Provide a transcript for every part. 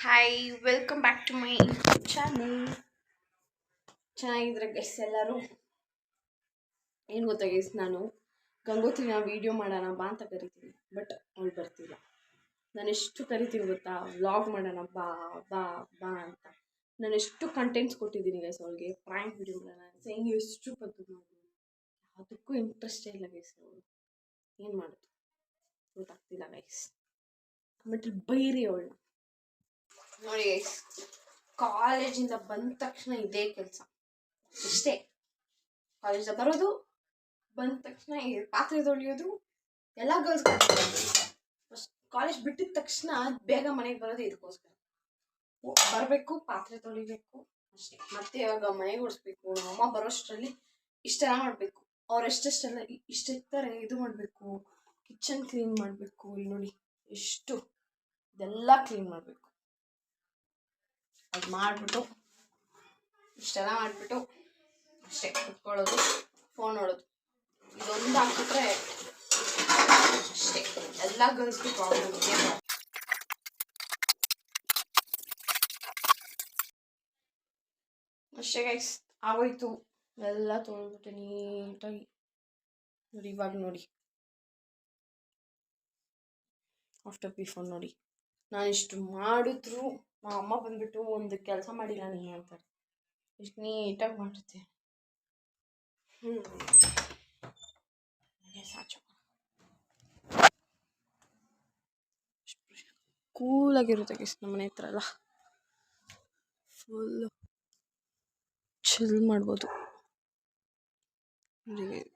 Hi, welcome back to my YouTube channel. ಚೆನ್ನಾಗಿದ್ರೆ guys ಎಲ್ಲರೂ. ಏನು ಗೊತ್ತಾ ಗೈಸ್, ನಾನು ಗಂಗೋತ್ರಿನ ವೀಡಿಯೋ ಮಾಡೋಣ ಬಾ ಅಂತ ಕರಿತೀನಿ, ಬಟ್ ಅವಳು ಬರ್ತಿಲ್ಲ. ನಾನು ಎಷ್ಟು ಕರಿತೀನಿ ಗೊತ್ತಾ, ವ್ಲಾಗ್ ಮಾಡೋಣ ಬಾ ಬಾ ಬಾ ಅಂತ. ನಾನು ಎಷ್ಟು ಕಂಟೆಂಟ್ಸ್ ಕೊಟ್ಟಿದ್ದೀನಿ ಗೈಸ್ ಅವಳಿಗೆ, ಪ್ರ್ಯಾಂಕ್ ವೀಡಿಯೋ ಮಾಡೋಣ ಹೆಂಗೆ ಎಷ್ಟು ಬಂತು ಮಾಡಿ, ಅದಕ್ಕೂ ಇಂಟ್ರೆಸ್ಟೇ ಇಲ್ಲ ಗೈಸ್. ಅವಳು ಏನು ಮಾಡೋದು ಗೊತ್ತಾಗ್ತಿಲ್ಲ ಗೈಸ್. ಬಟ್ ಬೈರಿ ಅವಳನ್ನ ನೋಡಿ ಗೈಸ್. ಕಾಲೇಜಿಂದ ಬಂದ ತಕ್ಷಣ ಇದೇ ಕೆಲಸ, ಇಷ್ಟೇ. ಕಾಲೇಜಿಂದ ಬರೋದು, ಬಂದ ತಕ್ಷಣ ಪಾತ್ರೆ ತೊಳೆಯೋದು, ಎಲ್ಲ ಗರ್ಲ್ಸ್ ಕಾಲೇಜ್ ಬಿಟ್ಟಿದ ತಕ್ಷಣ ಬೇಗ ಮನೆಗೆ ಬರೋದು ಇದಕ್ಕೋಸ್ಕರ. ಬರಬೇಕು, ಪಾತ್ರೆ ತೊಳಿಬೇಕು ಅಷ್ಟೇ. ಮತ್ತೆ ಇವಾಗ ಮನೆಗೆ ಓಡಿಸ್ಬೇಕು, ಅಮ್ಮ ಬರೋಷ್ಟರಲ್ಲಿ ಇಷ್ಟೆಲ್ಲ ಮಾಡಬೇಕು. ಅವ್ರು ಎಷ್ಟೆಷ್ಟೆಲ್ಲ ಇಷ್ಟಿರ್ತಾರೆ, ಇದು ಮಾಡಬೇಕು, ಕಿಚನ್ ಕ್ಲೀನ್ ಮಾಡಬೇಕು. ಇಲ್ಲಿ ನೋಡಿ ಎಷ್ಟು ಇದೆಲ್ಲ ಕ್ಲೀನ್ ಮಾಡಬೇಕು. ಅದು ಮಾಡಿಬಿಟ್ಟು ಇಷ್ಟೆಲ್ಲ ಮಾಡಿಬಿಟ್ಟು ಅಷ್ಟೇ ಕುತ್ಕೊಳ್ಳೋದು, ಫೋನ್ ನೋಡೋದು, ಇದೊಂದು ಹಾಕ್ಬಿಟ್ರೆ ಅಷ್ಟೇ. ಎಲ್ಲ ಗರ್ಲ್ಸ್ಗೂ ಪ್ರಾಬ್ಲಮ್ ಇದೆ. ಅಷ್ಟೇ ಗೈಸ್, ಆಗೋಯ್ತು. ಎಲ್ಲ ತೊಳೆದ್ಬಿಟ್ಟೆ ನೀಟಾಗಿ. ನೋಡಿ ಇವಾಗ ನೋಡಿ, ಆಫ್ಟರ್ ಬಿಫೋರ್ ನೋಡಿ. ನಾನಿಷ್ಟು ಮಾಡಿದ್ರು ನಮ್ಮ ಅಮ್ಮ ಬಂದ್ಬಿಟ್ಟು ಒಂದು ಕೆಲಸ ಮಾಡಿಲ್ಲ ನೀನು ಅಂತಾರೆ. ಇಷ್ಟು ನೀಟಾಗಿ ಮಾಡುತ್ತೆ. ಸಾಚು ಕೂಲಾಗಿರುತ್ತೆ ಗೈಸ್. ನಮ್ಮ ಮನೆ ಹತ್ರ ಎಲ್ಲ ಫುಲ್ಲು ಚಿಲ್ ಮಾಡ್ಬೋದು.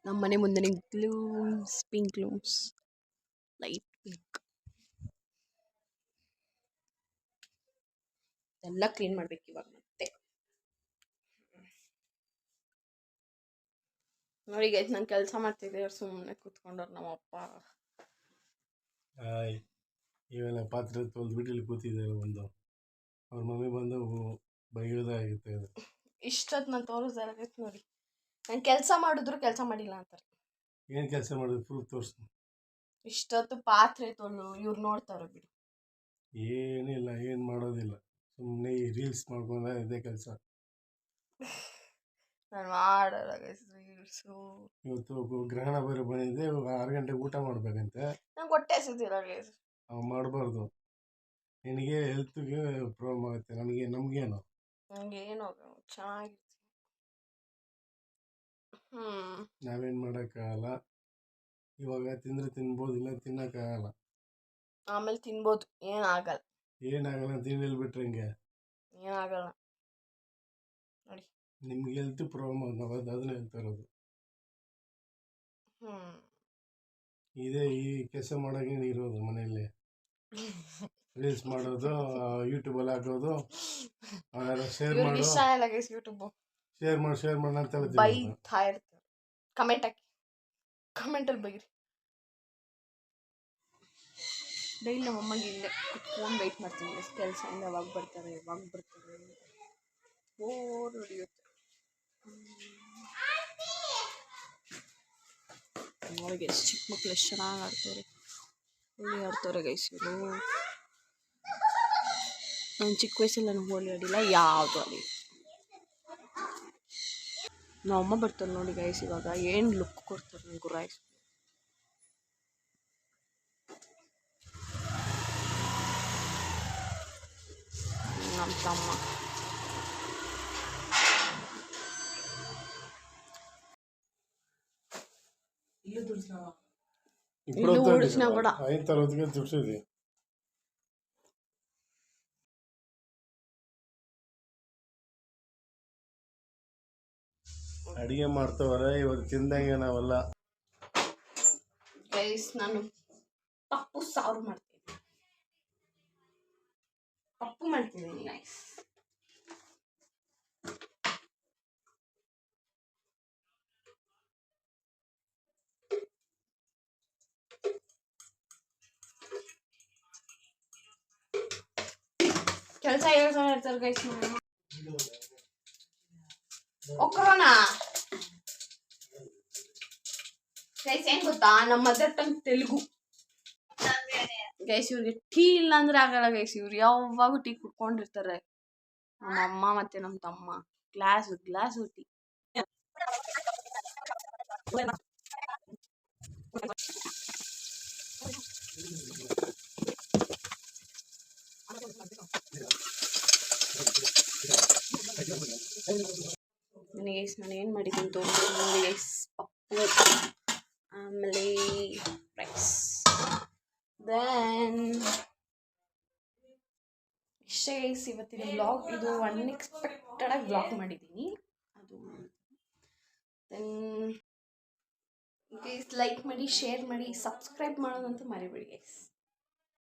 ನಮ್ಮ ಮನೆ ಮುಂದೆ ಗ್ಲೂಮ್ಸ್, ಪಿಂಕ್ ಗ್ಲೂಮ್ಸ್, ಲೈಟ್ ಪಿಂಕ್, ಎಲ್ಲ ಕ್ಲೀನ್ ಮಾಡ್ಬೇಕು ಇವಾಗ. ಮತ್ತೆ ನೋಡಿ ಗೈಸ್, ನಾನು ಕೆಲಸ ಮಾಡ್ತಿದ್ದೆ, ಸುಮ್ಮನೆ ಕೂತ್ಕೊಂಡವ್ರು ನಮ್ಮಪ್ಪ. ಇವೆಲ್ಲ ಪಾತ್ರೆ ತೊಳೆದ್ಬಿಟ್ಟು ಇಲ್ಲಿ ಕೂತಿದ್ದಾರೆ. ಬಂದು ಅವ್ರ ಮಮ್ಮಿ ಬಂದು ಬೈಯೋದಾಗಿರುತ್ತೆ. ಇಷ್ಟೊತ್ತು ನಾನು ತೋರಿಸ್ದಾಗೈತೆ ನೋಡಿ. ನಾನು ಕೆಲಸ ಮಾಡಿದ್ರು ಕೆಲಸ ಮಾಡಿಲ್ಲ ಅಂತಾರೆ. ಏನು ಕೆಲಸ ಮಾಡಿದ್ರು ಪ್ರೂಫ್ ತೋರಿಸು. ಇಷ್ಟೊತ್ತು ಪಾತ್ರೆ ತೊಳು, ಇವ್ರು ನೋಡ್ತಾರೆ ಬಿಡು. ಏನಿಲ್ಲ, ಏನು ಮಾಡೋದಿಲ್ಲ, ಸುಮ್ಮನೆ ಈ ರೀಲ್ಸ್ ಮಾಡ್ಕೊಂಡ್ರೆ ಇದೇ ಕೆಲಸ. ನಾನು ಮಾಡಲ್ಲ ರೀಲ್ಸು. ಇವತ್ತು ಗ್ರಹಣ ಬೇರೆ ಬಂದಿದೆ, 6 ಗಂಟೆಗೆ ಊಟ ಮಾಡ್ಬೇಕಂತೆ. ನಂಗೆ ಹೊಟ್ಟೆ ಹಸಿದಿಲ್ಲ ಗೈಸ್. ಮಾಡಬಾರ್ದು, ನಿನಗೆ ಹೆಲ್ತ್ಗೆ ಪ್ರಾಬ್ಲಮ್ ಆಗುತ್ತೆ. ನಮಗೇನು ನಂಗೇನು ಚೆನ್ನಾಗಿರ್ತೀನಿ. ನಾವೇನು ಮಾಡೋಕ್ಕಾಗಲ್ಲ. ಇವಾಗ ತಿಂದರೆ ತಿನ್ಬೋದು, ಇಲ್ಲ ತಿನ್ನೋಕ್ಕಾಗಲ್ಲ. ಆಮೇಲೆ ತಿನ್ಬೋದು, ಏನಾಗಲ್ಲ. ಏನಾಗಲ್ಲ, ತಿನ್ನಿಲ್ ಬಿಟ್ರೆ ಹಿಂಗೆ ಏನಾಗಲ್ಲ ನೋಡಿ. ನಿಮ್ಗೆ ಹೆಲ್ತ್ ಪ್ರಾಬ್ಲಮ್ ನಾವು ಅದನ್ನ ಹೇಳ್ತಾ ಇರೋದು. ಇದೇ ಈ ಕೆಲಸ ಮಾಡೋಕೆ ಇರೋದು ಮನೆಯಲ್ಲಿ. ರೀಲ್ಸ್ ಮಾಡೋದು, ಯೂಟ್ಯೂಬಲ್ಲಿ ಹಾಕೋದು, ಶೇರ್ ಮಾಡು, ಶೇರ್ ಮಾಡಿ ಅಂತ ಬೈತಾ ಇರ್ತಾರೆ. ಕಮೆಂಟ್ ಹಾಕಿ, ಕಮೆಂಟಲ್ಲಿ ಬೈರಿ. ಡೈಲಿ ನಮ್ಮ ಅಮ್ಮಗೆ ಇಲ್ಲೇ ಕುತ್ಕೊಂಡು ವೆಯ್ಟ್ ಮಾಡ್ತೀನಿ, ಕೆಲಸದಿಂದ ಯಾವಾಗ ಬರ್ತಾರೆ ಬೋರ್ ಹೊಡಿಯುತ್ತೆ. ನೋಡಿ ಎಷ್ಟು ಚಿಕ್ಕ ಮಕ್ಳು ಎಷ್ಟು ಚೆನ್ನಾಗಿ ಆಡ್ತವ್ರೆ, ಹೋಳಿ ಆಡ್ತವ್ರೆ ಗೈಸ್ ಇವರು. ನಾನು ಚಿಕ್ಕ ವಯಸ್ಸಲ್ಲಿ ನಾನು ಹೋಳಿ ಆಡಿಲ್ಲ, ಯಾವುದು ಆಡಿಲ್ಲ. ನಮ್ಮ ಅಮ್ಮ ಬರ್ತಾರೆ ನೋಡಿ ಗೈಸ್, ಇವಾಗ ಏನು ಲುಕ್ ಕೊಡ್ತಾರೆ ನನಗೆ ಗುರಾಯಿಸ್. ನಮ್ಮ ತಮ್ಮ ಇಲ್ಲೂ ಓಡಿಸ್ನ ಬೇಡ. ಅಡಿಗೆ ಮಾಡ್ತವ್ರೆ ಇವಾಗ ತಿಂದಂಗೆ ನಾವೆಲ್ಲ. ಗೈಸ್, ನಾನು ಪಪ್ಪು ಸಾರು ಮಾಡ್ತೀನಿ, ಪಪ್ಪು ಮಾಡ್ತಿದ್ದೀನಿ ಗೈಸ್. ಕೆಲಸ ಹೇಳ್ತಾರೆ ಗೈಸ್. ಒಕ್ಕರೋಣ ಗೈಸ್, ಏನ್ ಗೊತ್ತಾ, ನಮ್ಮ ಮದರ್ ಟಂಗ್ ತೆಲುಗು. ಗೈಸ್ ಇವ್ರಿಗೆ ಟೀ ಇಲ್ಲ ಅಂದ್ರೆ ಆಗಲ್ಲ ಗೈಸ್. ಇವ್ರು ಯಾವಾಗೂ ಟೀ ಕುಡ್ಕೊಂಡಿರ್ತಾರೆ. ನಮ್ಮ ಅಮ್ಮ ಮತ್ತು ನಮ್ಮ ತಮ್ಮ ಗ್ಲಾಸು ಟೀ. ಗೈಸ್ ನಾನು ಏನು ಮಾಡಿದ್ದೀನಿ ತೋರಿಸ್ತೀನಿ ನೋಡಿ ಗೈಸ್. ಪಪ್ಪು ಆಮೇಲೆ ರೈಸ್ ದೆನ್ ಇಷ್ಟೇ ಗೈಸ್ ಇವತ್ತಿನ ಬ್ಲಾಗ್. ಇದು ಅನ್ಎಕ್ಸ್ಪೆಕ್ಟೆಡಾಗಿ ಬ್ಲಾಗ್ ಮಾಡಿದ್ದೀನಿ. ಅದು ದೆನ್ ಗೈಸ್ ಲೈಕ್ ಮಾಡಿ, ಶೇರ್ ಮಾಡಿ, ಸಬ್ಸ್ಕ್ರೈಬ್ ಮಾಡೋದಂತೂ ಮರಿಬೇಡಿ ಗೈಸ್.